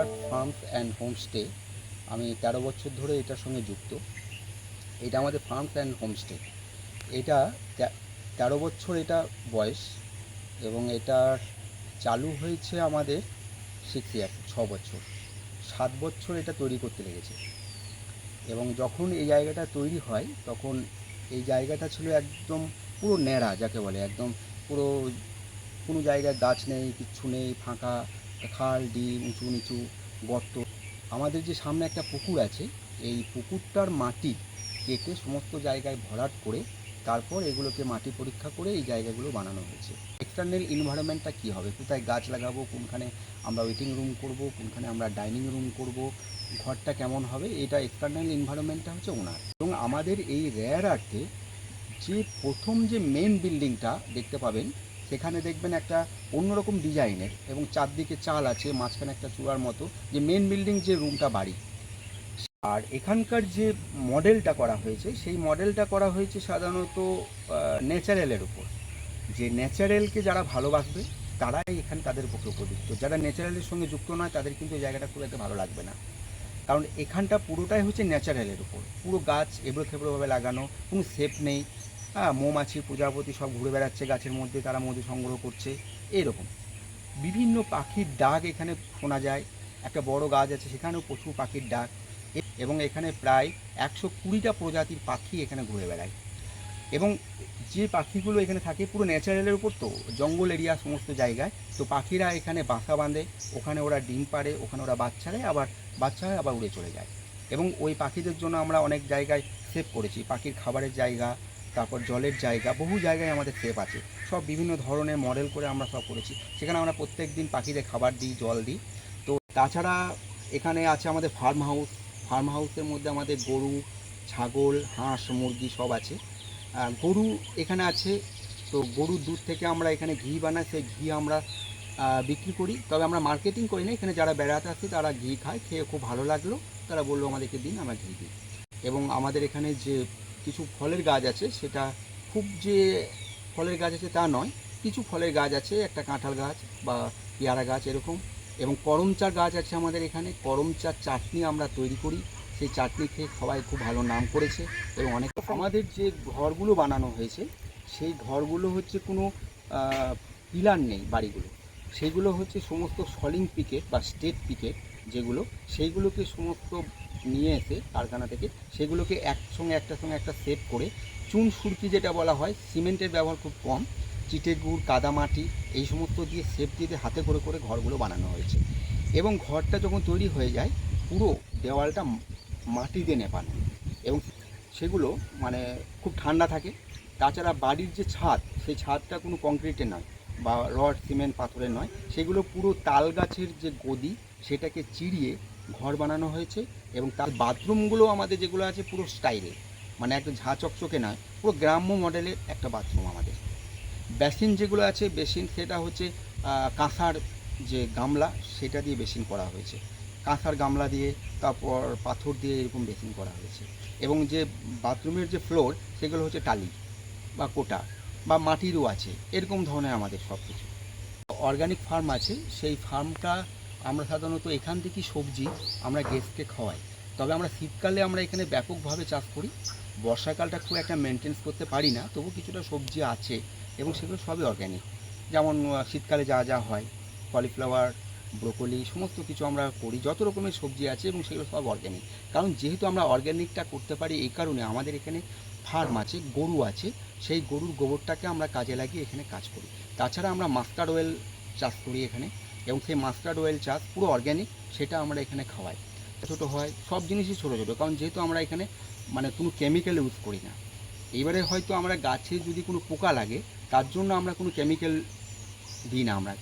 Art farms and homestay. আমি 13 বছর ধরে এটার সঙ্গে যুক্ত। এটা আমাদের ফার্মস অ্যান্ড হোমস্টে। এটা 13 বছর এটা বয়স, এবং এটার চালু হয়েছে আমাদের 6 ইয়ার্স, 6 বছর। 7 বছর এটা তৈরি করতে লেগেছে। এবং যখন এই জায়গাটা তৈরি হয় তখন এই জায়গাটা ছিল একদম পুরো ন্যাড়া, যাকে বলে একদম পুরো কোনো জায়গায় গাছ নেই, কিচ্ছু নেই, ফাঁকা, খাল ডিম, উঁচু নিচু গর্ত। আমাদের যে সামনে একটা পুকুর আছে, এই পুকুরটার মাটি কেটে সমস্ত জায়গায় ভরাট করে তারপর এগুলোকে মাটি পরীক্ষা করে এই জায়গাগুলো বানানো হয়েছে। এক্সটার্নাল এনভায়রনমেন্টটা কী হবে, কোথায় গাছ লাগাবো, কোনখানে আমরা ওয়েটিং রুম করব, কোনখানে আমরা ডাইনিং রুম করব, ঘরটা কেমন হবে, এটা এক্সটার্নাল এনভায়রনমেন্টটা হচ্ছে ওনার। এবং আমাদের এই রেয়ার আর্টে যে প্রথম যে মেন বিল্ডিংটা দেখতে পাবেন, সেখানে দেখবেন একটা অন্যরকম ডিজাইনের এবং চারদিকে চাল আছে, মাঝখানে একটা চূড়ার মতো, যে মেন বিল্ডিং যে রুমটা বাড়ি। আর এখানকার যে মডেলটা করা হয়েছে, সেই মডেলটা করা হয়েছে সাধারণত ন্যাচারালের উপর। যে ন্যাচারালকে যারা ভালোবাসবে তারাই এখানে তাদের পক্ষে উপযুক্ত। যারা ন্যাচারালের সঙ্গে যুক্ত নয় তাদের কিন্তু এই জায়গাটা খুব একটা ভালো লাগবে না, কারণ এখানটা পুরোটাই হচ্ছে ন্যাচারালের উপর। পুরো গাছ এবড়ো খেবড়োভাবে লাগানো, কোনো শেপ নেই। হ্যাঁ, মৌমাছি প্রজাপতি সব ঘুরে বেড়াচ্ছে গাছের মধ্যে, তারা মধু সংগ্রহ করছে, এরকম বিভিন্ন পাখির ডাক এখানে শোনা যায়। একটা বড় গাছ আছে, সেখানেও প্রচুর পাখির ডাক। এবং এখানে প্রায় 120টা প্রজাতির পাখি এখানে ঘুরে বেড়ায়। এবং যে পাখিগুলো এখানে থাকে পুরো ন্যাচারালের উপর, তো জঙ্গল এরিয়া সমস্ত জায়গায়, তো পাখিরা এখানে বাসা বাঁধে, ওখানে ওরা ডিম পাড়ে, ওখানে ওরা বাচ্চা দেয়, আবার বাচ্চা হয় আবার উড়ে চলে যায়। এবং ওই পাখিদের জন্য আমরা অনেক জায়গায় সেভ করেছি, পাখির খাবারের জায়গা, তারপর জলের জায়গা, বহু জায়গায় আমাদের সেভ আছে। সব বিভিন্ন ধরনের মডেল করে আমরা সব করেছি, সেখানে আমরা প্রত্যেক দিন পাখিদের খাবার দিই, জল দিই। তো তাছাড়া এখানে আছে আমাদের ফার্ম হাউস। ফার্ম হাউসের মধ্যে আমাদের গরু, ছাগল, হাঁস, মুরগি সব আছে। গরু এখানে আছে, তো গরুর দুধ থেকে আমরা এখানে ঘি বানাই, সেই ঘি আমরা বিক্রি করি। তবে আমরা মার্কেটিং করি না, এখানে যারা বেড়াতে আসে তারা ঘি খায়, খেয়ে খুব ভালো লাগলো, তারা বললো আমাদেরকে দিন, আমরা ঘি দিই। এবং আমাদের এখানে যে কিছু ফলের গাছ আছে, সেটা খুব যে ফলের গাছ আছে তা নয়, কিছু ফলের গাছ আছে, একটা কাঁঠাল গাছ বা পেয়ারা গাছ এরকম। এবং করমচার গাছ আছে আমাদের এখানে, করমচার চাটনি আমরা তৈরি করি, সেই চাটনি খেয়ে সবাই খুব ভালো নাম করেছে। এবং অনেক আমাদের যে ঘরগুলো বানানো হয়েছে, সেই ঘরগুলো হচ্ছে কোনো পিলার নেই বাড়িগুলো, সেগুলো হচ্ছে সমস্ত সলিং পিকেট বা স্টেট পিকেট যেগুলো, সেইগুলোকে সমস্ত নিয়ে এসে কারখানা থেকে সেগুলোকে একসঙ্গে একটার সঙ্গে একটা সেট করে চুন সুরকি যেটা বলা হয়, সিমেন্টের ব্যবহার খুব কম, চিটে গুড়, কাদামাটি এই সমস্ত দিয়ে সেপ দিয়ে হাতে করে করে ঘরগুলো বানানো হয়েছে। এবং ঘরটা যখন তৈরি হয়ে যায় পুরো দেওয়ালটা মাটি দিয়ে নেপানো, এবং সেগুলো মানে খুব ঠান্ডা থাকে। তাছাড়া বাড়ির যে ছাদ, সেই ছাদটা কোনো কংক্রিটের নয় বা রড সিমেন্ট পাথরের নয়, সেগুলো পুরো তাল গাছের যে গদি সেটাকে চিরিয়ে ঘর বানানো হয়েছে। এবং তার বাথরুমগুলো আমাদের যেগুলো আছে পুরো স্টাইলে, মানে একটা ঝাঁ চকচকে নয়, পুরো গ্রাম্য মডেলের একটা বাথরুম আমাদের। বেসিন যেগুলো আছে, বেসিন সেটা হচ্ছে কাঁসার যে গামলা সেটা দিয়ে বেসিন করা হয়েছে, কাঁসার গামলা দিয়ে, তারপর পাথর দিয়ে এরকম বেসিন করা হয়েছে। এবং যে বাথরুমের যে ফ্লোর সেগুলো হচ্ছে টালি বা কোটা বা মাটিরও আছে, এরকম ধরনের আমাদের সব কিছু। অর্গানিক ফার্ম আছে, সেই ফার্মটা আমরা সাধারণত এখান থেকেই সবজি আমরা গেস্টকে খাওয়াই। তবে আমরা শীতকালে আমরা এখানে ব্যাপকভাবে চাষ করি, বর্ষাকালটা খুব একটা মেনটেন্স করতে পারি না, তবু কিছুটা সবজি আছে এবং সেগুলো সবই অর্গ্যানিক। যেমন শীতকালে যা যা হয়, কলিফ্লাওয়ার, ব্রোকলি সমস্ত কিছু আমরা করি, যত রকমের সবজি আছে এবং সেগুলো সব অর্গ্যানিক। কারণ যেহেতু আমরা অর্গ্যানিকটা করতে পারি, এই কারণে আমাদের এখানে ফার্ম আছে, গরু আছে, সেই গরুর গোবরটাকে আমরা কাজে লাগিয়ে এখানে কাজ করি। তাছাড়া আমরা মাস্টার্ড অয়েল চাষ করি এখানে, এবং সেই মাস্টার্ড অয়েল চাষ পুরো অর্গ্যানিক, সেটা আমরা এখানে খাওয়াই। ছোটো হয় সব জিনিসই ছোটো ছোটো, কারণ যেহেতু আমরা এখানে মানে কোনো কেমিক্যাল ইউজ করি না। এবারে হয়তো আমরা গাছে যদি কোনো পোকা লাগে, তার জন্য আমরা কোনো কেমিক্যাল দিই না আমরা।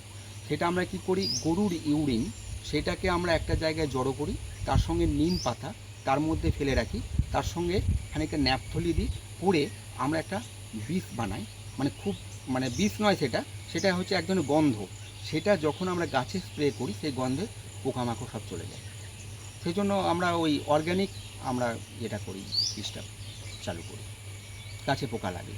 সেটা আমরা কি করি, গরুর ইউরিন সেটাকে আমরা একটা জায়গায় জড়ো করি, তার সঙ্গে নিম পাতা তার মধ্যে ফেলে রাখি, তার সঙ্গে খানিকটা ন্যাপথলি দিই, করে আমরা একটা বিষ বানাই। মানে খুব মানে বিষ নয়, সেটা সেটা হচ্ছে এক ধরনের গন্ধ। সেটা যখন আমরা গাছে স্প্রে করি, সেই গন্ধে পোকামাকড় সব চলে যায়। সেই জন্য আমরা ওই অর্গ্যানিক আমরা যেটা করি, বিষটা চালু করি, গাছে পোকা লাগে।